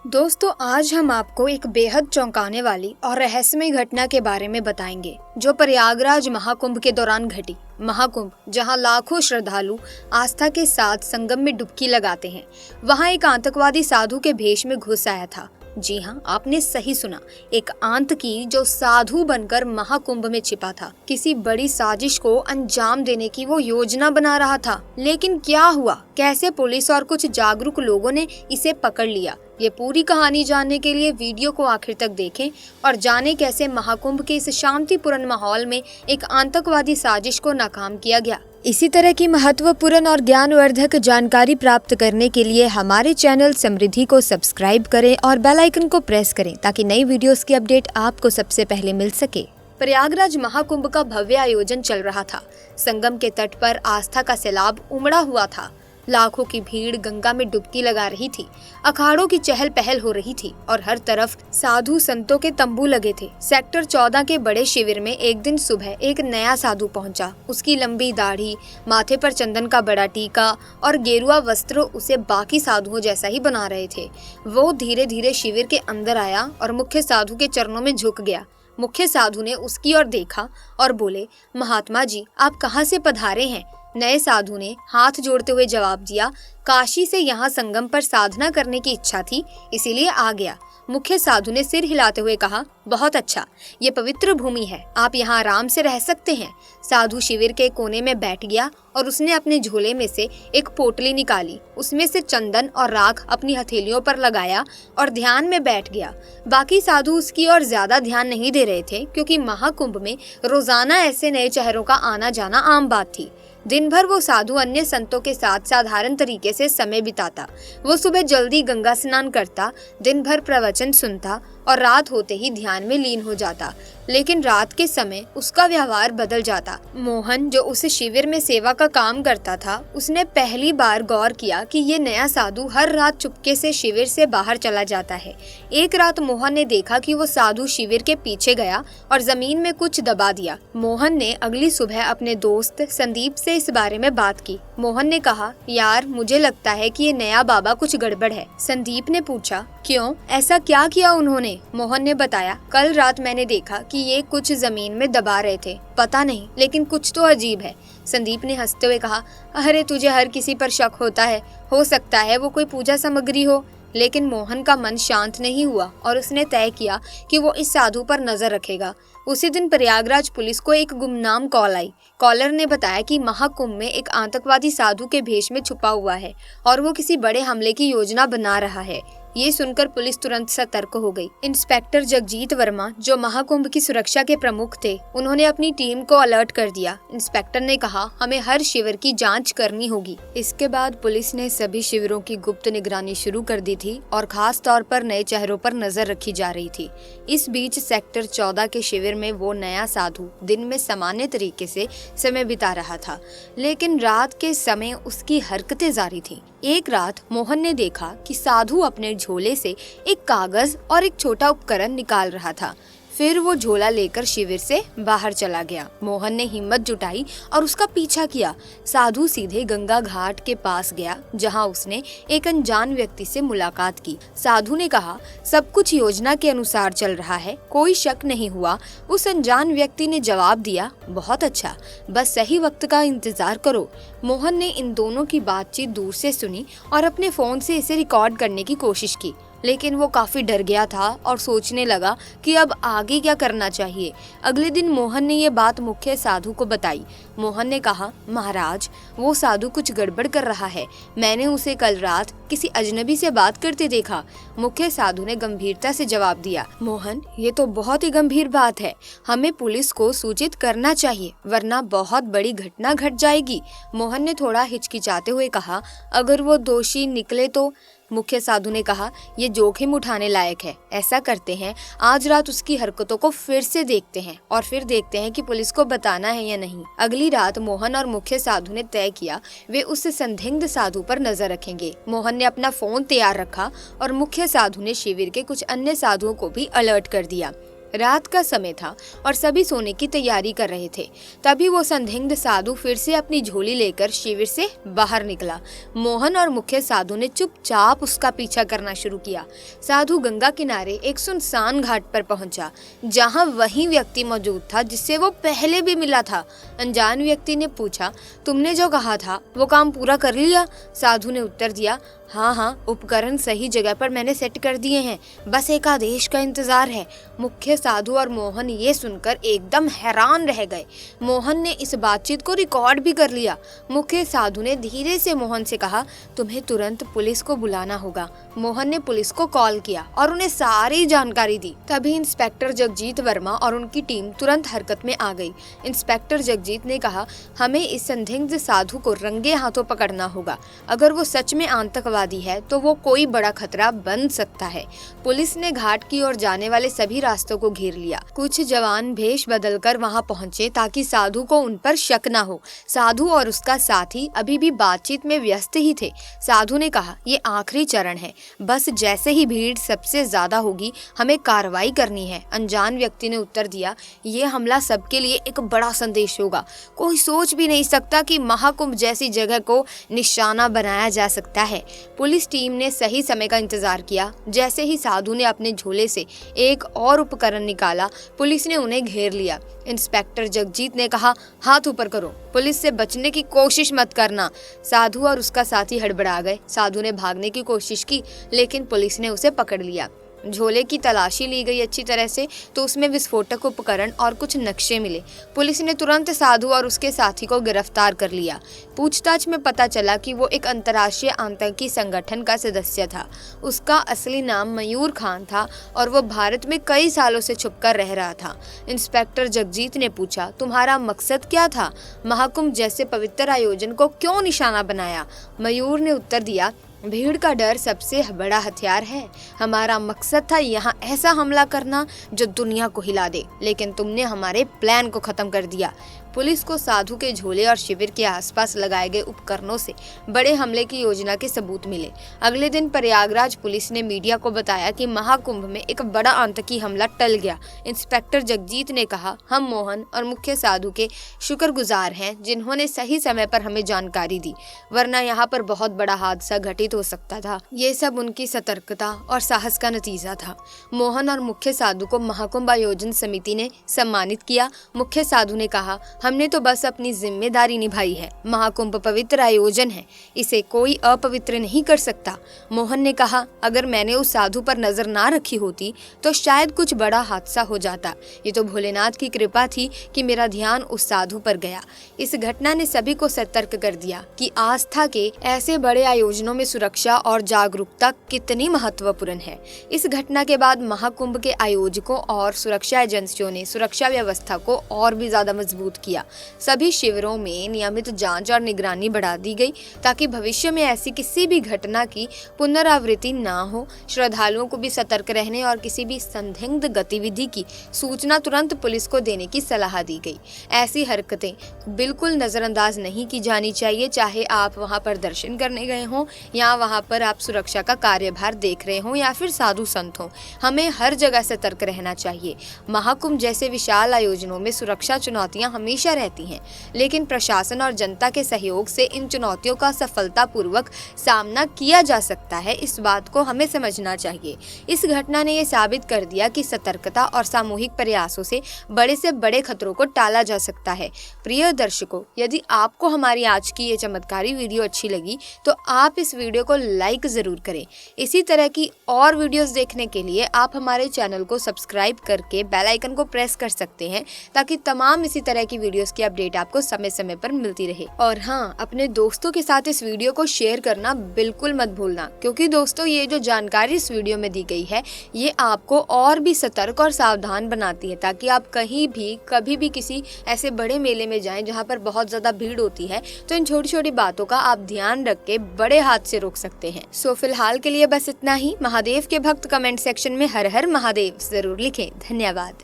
दोस्तों, आज हम आपको एक बेहद चौंकाने वाली और रहस्यमय घटना के बारे में बताएंगे जो प्रयागराज महाकुंभ के दौरान घटी। महाकुंभ, जहां लाखों श्रद्धालु आस्था के साथ संगम में डुबकी लगाते हैं, वहां एक आतंकवादी साधु के भेष में घुस आया था। जी हाँ, आपने सही सुना, एक आतंकी जो साधु बनकर महाकुंभ में छिपा था। किसी बड़ी साजिश को अंजाम देने की वो योजना बना रहा था। लेकिन क्या हुआ, कैसे पुलिस और कुछ जागरूक लोगों ने इसे पकड़ लिया? ये पूरी कहानी जानने के लिए वीडियो को आखिर तक देखें और जानें कैसे महाकुंभ के इस शांतिपूर्ण माहौल में एक आतंकवादी साजिश को नाकाम किया गया। इसी तरह की महत्वपूर्ण और ज्ञानवर्धक जानकारी प्राप्त करने के लिए हमारे चैनल समृद्धि को सब्सक्राइब करें और बेल आइकन को प्रेस करें ताकि नई वीडियोस की अपडेट आपको सबसे पहले मिल सके। प्रयागराज महाकुंभ का भव्य आयोजन चल रहा था। संगम के तट पर आस्था का सैलाब उमड़ा हुआ था। लाखों की भीड़ गंगा में डुबकी लगा रही थी। अखाड़ों की चहल पहल हो रही थी और हर तरफ साधु संतों के तंबू लगे थे। सेक्टर 14 के बड़े शिविर में एक दिन सुबह एक नया साधु पहुंचा। उसकी लंबी दाढ़ी, माथे पर चंदन का बड़ा टीका और गेरुआ वस्त्र उसे बाकी साधुओं जैसा ही बना रहे थे। वो धीरे धीरे शिविर के अंदर आया और मुख्य साधु के चरणों में झुक गया। मुख्य साधु ने उसकी ओर देखा और बोले, महात्मा जी, आप कहाँ से पधारे हैं? नए साधु ने हाथ जोड़ते हुए जवाब दिया, काशी से यहाँ संगम पर साधना करने की इच्छा थी, इसीलिए आ गया। मुख्य साधु ने सिर हिलाते हुए कहा, बहुत अच्छा, ये पवित्र भूमि है, आप यहाँ आराम से रह सकते हैं। साधु शिविर के कोने में बैठ गया और उसने अपने झोले में से एक पोटली निकाली। उसमें से चंदन और राख अपनी हथेलियों पर लगाया और ध्यान में बैठ गया। बाकी साधु उसकी ओर ज्यादा ध्यान नहीं दे रहे थे, क्योंकि महाकुंभ में रोजाना ऐसे नए चेहरों का आना जाना आम बात थी। दिन भर वो साधु अन्य संतों के साथ साधारण तरीके से समय बिताता। वो सुबह जल्दी गंगा स्नान करता, दिन भर प्रवचन सुनता और रात होते ही ध्यान में लीन हो जाता। लेकिन रात के समय उसका व्यवहार बदल जाता। मोहन, जो उस शिविर में सेवा का काम करता था, उसने पहली बार गौर किया कि ये नया साधु हर रात चुपके से शिविर से बाहर चला जाता है। एक रात मोहन ने देखा कि वो साधु शिविर के पीछे गया और जमीन में कुछ दबा दिया। मोहन ने अगली सुबह अपने दोस्त संदीप से इस बारे में बात की। मोहन ने कहा, यार, मुझे लगता है कि ये नया बाबा कुछ गड़बड़ है। संदीप ने पूछा, क्यों, ऐसा क्या किया उन्होंने? मोहन ने बताया, कल रात मैंने देखा कि ये कुछ जमीन में दबा रहे थे, पता नहीं, लेकिन कुछ तो अजीब है। संदीप ने हंसते हुए कहा, अरे तुझे हर किसी पर शक होता है, हो सकता है वो कोई पूजा सामग्री हो। लेकिन मोहन का मन शांत नहीं हुआ और उसने तय किया कि वो इस साधु पर नजर रखेगा। उसी दिन प्रयागराज पुलिस को एक गुमनाम कॉल आई। कॉलर ने बताया कि महाकुंभ में एक आतंकवादी साधु के भेष में छुपा हुआ है और वो किसी बड़े हमले की योजना बना रहा है। ये सुनकर पुलिस तुरंत सतर्क हो गई। इंस्पेक्टर जगजीत वर्मा, जो महाकुंभ की सुरक्षा के प्रमुख थे, उन्होंने अपनी टीम को अलर्ट कर दिया। इंस्पेक्टर ने कहा, हमें हर शिविर की जांच करनी होगी। इसके बाद पुलिस ने सभी शिविरों की गुप्त निगरानी शुरू कर दी थी और खास तौर पर नए चेहरों पर नजर रखी जा रही थी। इस बीच सेक्टर 14 के शिविर में वो नया साधु दिन में सामान्य तरीके से समय बिता रहा था, लेकिन रात के समय उसकी हरकतें जारी थी। एक रात मोहन ने देखा कि साधु अपने झोले से एक कागज और एक छोटा उपकरण निकाल रहा था। फिर वो झोला लेकर शिविर से बाहर चला गया। मोहन ने हिम्मत जुटाई और उसका पीछा किया। साधु सीधे गंगा घाट के पास गया, जहां उसने एक अनजान व्यक्ति से मुलाकात की। साधु ने कहा, सब कुछ योजना के अनुसार चल रहा है, कोई शक नहीं हुआ। उस अनजान व्यक्ति ने जवाब दिया, बहुत अच्छा, बस सही वक्त का इंतजार करो। मोहन ने इन दोनों की बातचीत दूर से सुनी और अपने फोन से इसे रिकॉर्ड करने की कोशिश की, लेकिन वो काफी डर गया था और सोचने लगा कि अब आगे क्या करना चाहिए। अगले दिन मोहन ने ये बात मुख्य साधु को बताई। मोहन ने कहा, महाराज, वो साधु कुछ गड़बड़ कर रहा है, मैंने उसे कल रात किसी अजनबी से बात करते देखा। मुख्य साधु ने गंभीरता से जवाब दिया, मोहन, ये तो बहुत ही गंभीर बात है, हमें पुलिस को सूचित करना चाहिए, वरना बहुत बड़ी घटना घट जाएगी। मोहन ने थोड़ा हिचकिचाते हुए कहा, अगर वो दोषी निकले तो? मुख्य साधु ने कहा, ये जोखिम उठाने लायक है, ऐसा करते हैं, आज रात उसकी हरकतों को फिर से देखते हैं और फिर देखते हैं कि पुलिस को बताना है या नहीं। अगली रात मोहन और मुख्य साधु ने तय किया वे उस संदिग्ध साधु पर नजर रखेंगे। मोहन ने अपना फोन तैयार रखा और मुख्य साधु ने शिविर के कुछ अन्य साधुओं को भी अलर्ट कर दिया। रात का समय था और सभी सोने की तैयारी कर रहे थे। तभी वो संदिग्ध साधु फिर से अपनी झोली लेकर शिविर से बाहर निकला। मोहन और मुख्य साधु ने चुपचाप उसका पीछा करना शुरू किया। साधु गंगा किनारे एक सुनसान घाट पर पहुंचा, जहां वही व्यक्ति मौजूद था जिससे वो पहले भी मिला था। अनजान व्यक्ति ने पूछा, तुमने जो कहा था वो काम पूरा कर लिया? साधु ने उत्तर दिया, हाँ, उपकरण सही जगह पर मैंने सेट कर दिए हैं, बस एक आदेश का इंतजार है। मुख्य साधु और मोहन ये सुनकर एकदम हैरान रह गए। मोहन ने इस बातचीत को रिकॉर्ड भी कर लिया। मुख्य साधु ने धीरे से मोहन से कहा, तुम्हें तुरंत पुलिस को बुलाना होगा। मोहन ने पुलिस को कॉल किया और उन्हें सारी जानकारी दी। तभी इंस्पेक्टर जगजीत वर्मा और उनकी टीम तुरंत हरकत में आ गई। इंस्पेक्टर जगजीत ने कहा, हमें इस संदिग्ध साधु को रंगे हाथों पकड़ना होगा। अगर वो सच में आतंकवादी है तो वो कोई बड़ा खतरा बन सकता है। पुलिस ने घाट की ओर जाने वाले सभी रास्तों को घेर लिया। कुछ जवान भेष बदलकर वहां पहुंचे ताकि साधु को उन पर शक न हो। साधु और उसका साथी अभी भी बातचीत में व्यस्त ही थे। साधु ने कहा, ये आखिरी चरण है, बस जैसे ही भीड़ सबसे ज्यादा होगी हमें कार्रवाई करनी है। अनजान व्यक्ति ने उत्तर दिया, ये हमला सबके लिए एक बड़ा संदेश होगा। कोई सोच भी नहीं सकता कि महाकुंभ जैसी जगह को निशाना बनाया जा सकता है। पुलिस टीम ने सही समय का इंतजार किया। जैसे ही साधु ने अपने झोले से एक और उपकरण निकाला, पुलिस ने उन्हें घेर लिया। इंस्पेक्टर जगजीत ने कहा, हाथ ऊपर करो, पुलिस से बचने की कोशिश मत करना। साधु और उसका साथी हड़बड़ा गए। साधु ने भागने की कोशिश की, लेकिन पुलिस ने उसे पकड़ लिया। झोले की तलाशी ली गई अच्छी तरह से, तो उसमें विस्फोटक उपकरण और कुछ नक्शे मिले। पुलिस ने तुरंत साधु और उसके साथी को गिरफ्तार कर लिया। पूछताछ में पता चला कि वो एक अंतर्राष्ट्रीय आतंकी संगठन का सदस्य था। उसका असली नाम मयूर खान था और वो भारत में कई सालों से छुपकर रह रहा था। इंस्पेक्टर जगजीत ने पूछा, तुम्हारा मकसद क्या था? महाकुंभ जैसे पवित्र आयोजन को क्यों निशाना बनाया? मयूर ने उत्तर दिया, भीड़ का डर सबसे बड़ा हथियार है। हमारा मकसद था यहाँ ऐसा हमला करना जो दुनिया को हिला दे, लेकिन तुमने हमारे प्लान को खत्म कर दिया। पुलिस को साधु के झोले और शिविर के आसपास लगाए गए उपकरणों से बड़े हमले की योजना के सबूत मिले। अगले दिन प्रयागराज पुलिस ने मीडिया को बताया कि महाकुंभ में एक बड़ा आतंकी हमला टल गया। इंस्पेक्टर जगजीत ने कहा, हम मोहन और मुख्य साधु के शुक्रगुजार हैं जिन्होंने सही समय पर हमें जानकारी दी, वरना यहाँ पर बहुत बड़ा हादसा घटित हो सकता था। ये सब उनकी सतर्कता और साहस का नतीजा था। मोहन और मुख्य साधु को महाकुंभ आयोजन समिति ने सम्मानित किया। मुख्य साधु ने कहा, हमने तो बस अपनी जिम्मेदारी निभाई है। महाकुंभ पवित्र आयोजन है, इसे कोई अपवित्र नहीं कर सकता। मोहन ने कहा, अगर मैंने उस साधु पर नजर ना रखी होती तो शायद कुछ बड़ा हादसा हो जाता। ये तो भोलेनाथ की कृपा थी कि मेरा ध्यान उस साधु पर गया। इस घटना ने सभी को सतर्क कर दिया कि आस्था के ऐसे बड़े आयोजनों में सुरक्षा और जागरूकता कितनी महत्वपूर्ण है। इस घटना के बाद महाकुंभ के आयोजकों और सुरक्षा एजेंसियों ने सुरक्षा व्यवस्था को और भी ज्यादा मजबूत किया। सभी शिविरों में नियमित जांच और निगरानी बढ़ा दी गई ताकि भविष्य में ऐसी किसी भी घटना की पुनरावृत्ति ना हो। श्रद्धालुओं को भी सतर्क रहने और किसी भी संदिग्ध गतिविधि की सूचना तुरंत पुलिस को देने की सलाह दी गई। ऐसी हरकतें बिल्कुल नजरअंदाज नहीं की जानी चाहिए, चाहे आप वहां पर दर्शन करने गए हों या वहां पर आप सुरक्षा का कार्यभार देख रहे हों या फिर साधु संत हों। हमें हर जगह सतर्क रहना चाहिए। महाकुंभ जैसे विशाल आयोजनों में सुरक्षा चुनौतियां हमेशा रहती हैं, लेकिन प्रशासन और जनता के सहयोग से इन चुनौतियों का सफलतापूर्वक सामना किया जा सकता है। इस बात को हमें समझना चाहिए। इस घटना ने यह साबित कर दिया कि सतर्कता और सामूहिक प्रयासों से बड़े खतरों को टाला जा सकता है। प्रिय दर्शकों, यदि आपको हमारी आज की ये चमत्कारी वीडियो अच्छी लगी तो आप इस वीडियो को लाइक जरूर करें। इसी तरह की और वीडियोस देखने के लिए आप हमारे चैनल को सब्सक्राइब करके बेल आइकन को प्रेस कर सकते हैं, ताकि तमाम इसी तरह की वीडियोस की अपडेट आपको समय समय पर मिलती रहे। और हाँ, अपने दोस्तों के साथ इस वीडियो को शेयर करना बिल्कुल मत भूलना, क्योंकि दोस्तों ये जो जानकारी इस वीडियो में दी गई है ये आपको और भी सतर्क और सावधान बनाती है, ताकि आप कहीं भी कभी भी किसी ऐसे बड़े मेले में जाएं जहाँ पर बहुत ज्यादा भीड़ होती है तो इन छोटी छोटी बातों का आप ध्यान रख के बड़े हादसे रोक सकते हैं। सो फिलहाल के लिए बस इतना ही। महादेव के भक्त कमेंट सेक्शन में हर हर महादेव जरूर लिखें। धन्यवाद।